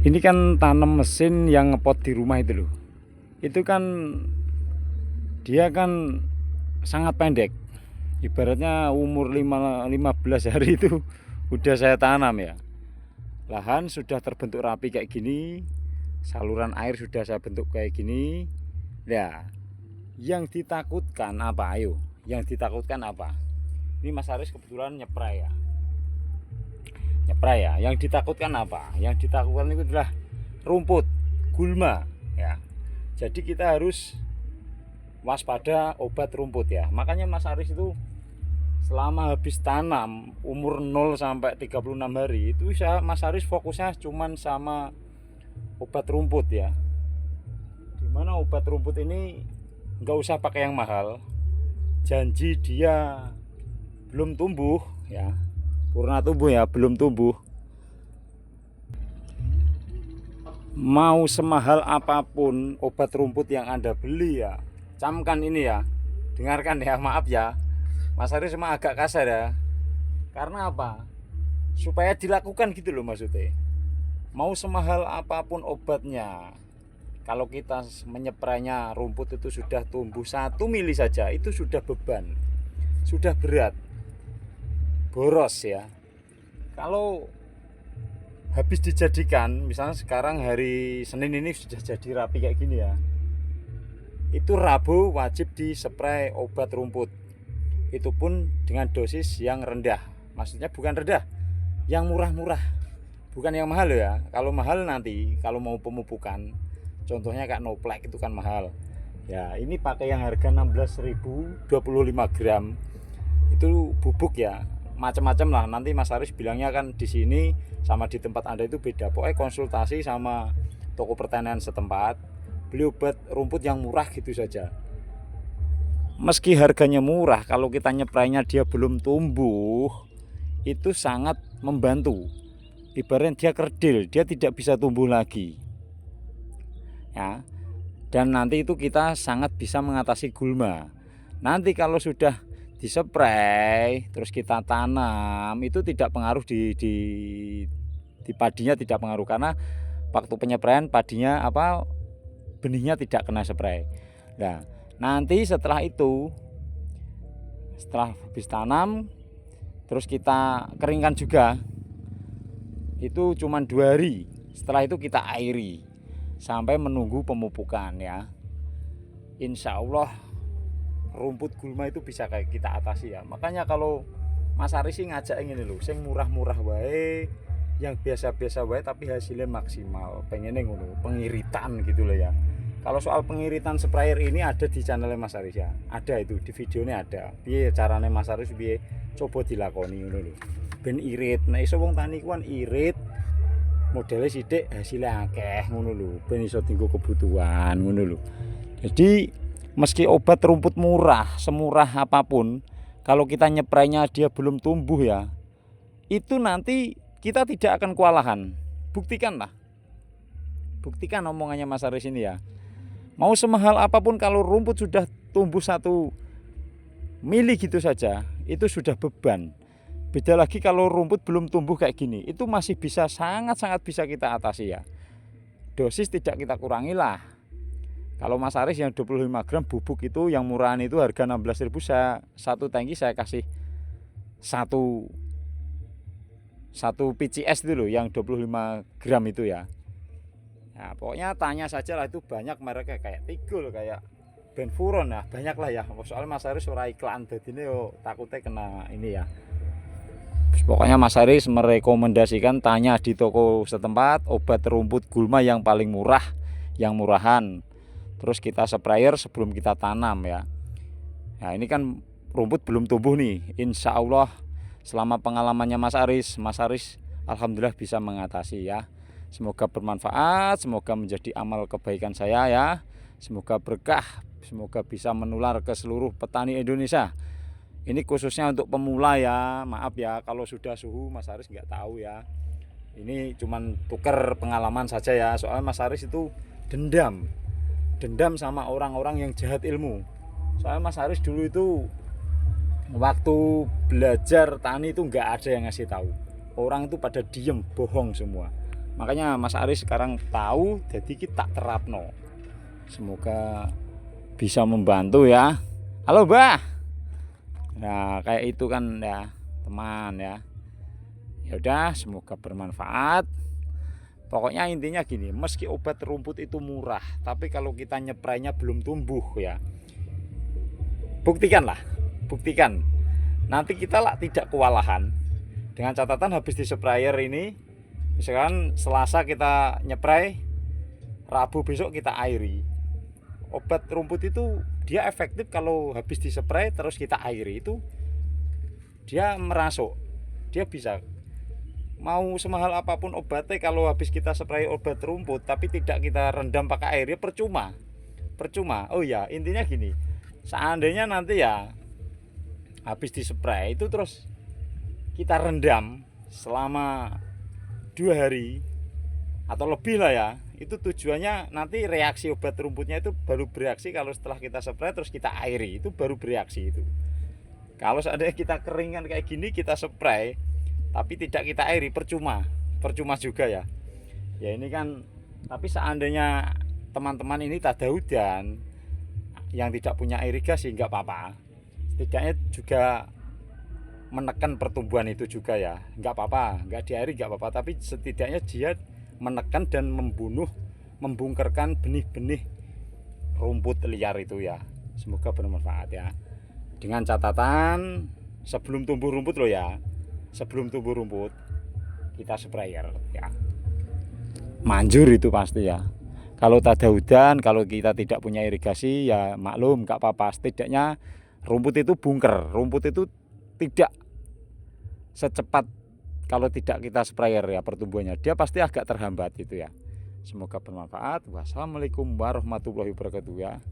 Ini kan tanam mesin yang ngepot di rumah itu loh. Itu kan dia kan sangat pendek. Ibaratnya umur 15 hari itu udah saya tanam ya. Lahan sudah terbentuk rapi kayak gini, saluran air sudah saya bentuk kayak gini. Ya, yang ditakutkan apa? Ayo, yang ditakutkan apa? Ini Mas Aris kebetulan nyepray ya. Nyepray ya. Yang ditakutkan apa? Yang ditakutkan itu adalah rumput, gulma ya. Jadi kita harus waspada obat rumput ya. Makanya Mas Aris itu selama habis tanam umur 0 sampai 36 hari itu Mas Aris fokusnya cuman sama obat rumput ya. Dimana obat rumput ini nggak usah pakai yang mahal. Janji dia belum tumbuh ya, purna tumbuh ya, belum tumbuh. Mau semahal apapun obat rumput yang Anda beli ya, camkan ini ya, dengarkan ya, maaf ya Mas Aris cuma agak kasar ya. Karena apa? Supaya dilakukan gitu loh maksudnya. Mau semahal apapun obatnya, kalau kita menyeprainya rumput itu sudah tumbuh 1 mili saja, itu sudah beban, sudah berat, boros ya. Kalau habis dijadikan, misalnya sekarang hari Senin ini sudah jadi rapi kayak gini ya, itu Rabu wajib dispray obat rumput. Itu pun dengan dosis yang rendah, maksudnya bukan rendah, yang murah-murah, bukan yang mahal ya. Kalau mahal nanti kalau mau pemupukan, contohnya kayak Noplek itu kan mahal ya. Ini pakai yang harga 16.000 25 gram itu bubuk ya, macam-macam lah. Nanti Mas Aris bilangnya kan di sini sama di tempat Anda itu beda. Pokoknya konsultasi sama toko pertanian setempat, beli obat rumput yang murah gitu saja. Meski harganya murah, kalau kita nyeprainya dia belum tumbuh, itu sangat membantu. Ibaratnya dia kerdil, dia tidak bisa tumbuh lagi ya. Dan nanti itu kita sangat bisa mengatasi gulma. Nanti kalau sudah dispray terus kita tanam, itu tidak pengaruh di padinya, tidak pengaruh, karena waktu penyepraian padinya benihnya tidak kena spray. Nah, nanti setelah itu, setelah habis tanam terus kita keringkan juga, itu cuma 2 hari. Setelah itu kita airi sampai menunggu pemupukan ya. Insya Allah rumput gulma itu bisa kayak kita atasi ya. Makanya kalau Mas Aris sih ngajak ini loh, sing murah-murah wae, yang biasa-biasa wae tapi hasilnya maksimal. Pengennya ngono, pengiritan gitu loh ya. Kalau soal pengiritan sprayer ini ada di channelnya Mas Aris ya. Ada itu di videonya ada. Piye carane Mas Aris piye coba dilakoni ngono lho. Ben irit. Nah iso wong tani kuwi irit, modelnya sidik hasilnya akeh ngono lho, ben iso tinggo kebutuhan ngono lho. Jadi meski obat rumput murah, semurah apapun, kalau kita nyeprainya dia belum tumbuh ya, itu nanti kita tidak akan kewalahan. Buktikanlah. Buktikan omongannya Mas Aris ini ya. Mau semahal apapun, kalau rumput sudah tumbuh 1 mili gitu saja, itu sudah beban. Beda lagi kalau rumput belum tumbuh kayak gini, itu masih bisa, sangat-sangat bisa kita atasi ya. Dosis tidak kita kurangi lah. Kalau Mas Aris yang 25 gram bubuk itu yang murahan itu harga 16.000, satu tangki saya kasih satu PCS itu loh, yang 25 gram itu ya. Nah, pokoknya tanya saja lah, itu banyak mereknya kayak Tigul, kayak Benfuron, nah banyak lah ya. Soalnya Mas Aris ora iklan, jadi ini takutnya kena ini ya. Pokoknya Mas Aris merekomendasikan tanya di toko setempat obat rumput gulma yang paling murah, yang murahan. Terus kita sprayer sebelum kita tanam ya. Nah ini kan rumput belum tumbuh nih. Insya Allah selama pengalamannya Mas Aris alhamdulillah bisa mengatasi ya. Semoga bermanfaat, semoga menjadi amal kebaikan saya ya. Semoga berkah, semoga bisa menular ke seluruh petani Indonesia. Ini khususnya untuk pemula ya, maaf ya kalau sudah suhu Mas Aris nggak tahu ya. Ini cuman tuker pengalaman saja ya, soalnya Mas Aris itu dendam sama orang-orang yang jahat ilmu. Soalnya Mas Aris dulu itu waktu belajar tani itu nggak ada yang ngasih tahu. Orang itu pada diem, bohong semua. Makanya Mas Aris sekarang tahu, jadi kita terapno. Semoga bisa membantu ya. Halo Mbah. Nah kayak itu kan ya teman ya. Ya udah, semoga bermanfaat. Pokoknya intinya gini, meski obat rumput itu murah, tapi kalau kita nyeprainya belum tumbuh ya, buktikan. Nanti kita lah tidak kewalahan. Dengan catatan habis di sprayer ini, misalkan Selasa kita nyepray, Rabu besok kita airi. Obat rumput itu dia efektif kalau habis di spray terus kita airi, itu dia merasuk. Dia bisa, mau semahal apapun obatnya, kalau habis kita spray obat rumput tapi tidak kita rendam pakai air, ya percuma. Oh ya, intinya gini, seandainya nanti ya habis di spray itu terus kita rendam selama 2 hari atau lebih lah ya, itu tujuannya nanti reaksi obat rumputnya itu baru bereaksi kalau setelah kita spray terus kita airi, itu baru bereaksi itu. Kalau seandainya kita keringan kayak gini kita spray tapi tidak kita airi, percuma juga ya. Ya ini kan, tapi seandainya teman-teman ini tak ada hujan, yang tidak punya irigasi nggak apa-apa, setidaknya juga menekan pertumbuhan itu juga ya, nggak apa-apa, nggak diairi nggak apa-apa, tapi setidaknya dia menekan dan membungkerkan benih-benih rumput liar itu ya. Semoga bermanfaat ya. Dengan catatan sebelum tumbuh rumput loh ya, sebelum tumbuh rumput kita sprayer ya, manjur itu pasti ya. Kalau tak ada hujan, kalau kita tidak punya irigasi ya maklum, nggak apa-apa, setidaknya rumput itu bungker, rumput itu tidak secepat kalau tidak kita sprayer ya pertumbuhannya, dia pasti agak terhambat gitu ya. Semoga bermanfaat. Wassalamualaikum warahmatullahi wabarakatuh ya.